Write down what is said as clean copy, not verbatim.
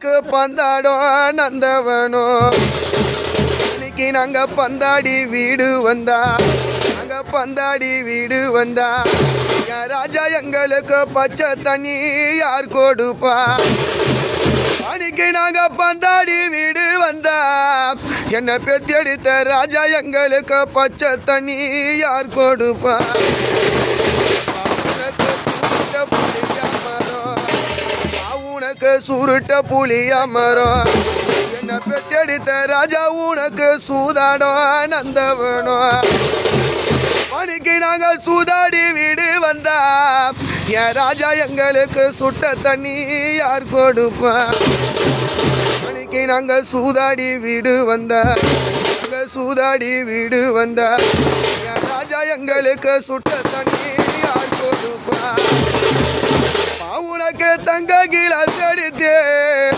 எங்களுக்கு பந்தாடும் நந்தவனோ இன்னைக்கு நாங்க பந்தாடி வீடு வந்தா பந்தாடி வீடு வந்தா என் ராஜா எங்களுக்கு பச்சை தண்ணி யார் கொடுப்பா அன்னைக்கு நாங்க பந்தாடி வீடு வந்தா என்ன பெத்தெடுத்த ராஜா எங்களுக்கு பச்சை தண்ணி யார் கொடுப்பா உனக்கு சுருட்ட புளிய மரம் என்ன பெத்தெடுத்த ராஜா உனக்கு சூதாடம் நந்தவனோ அன்னைக்கு நாங்க சூதாடி வீடு வந்தா என் ராஜா எங்களுக்கு சுட்ட தண்ணி யார் கொடுப்பா அன்னைக்கு நாங்க சூதாடி வீடு வந்தா சூதாடி வீடு வந்தா என் ராஜா எங்களுக்கு சுட்ட தண்ணி யார் கொடுப்பா உனக்கு தங்க கீழே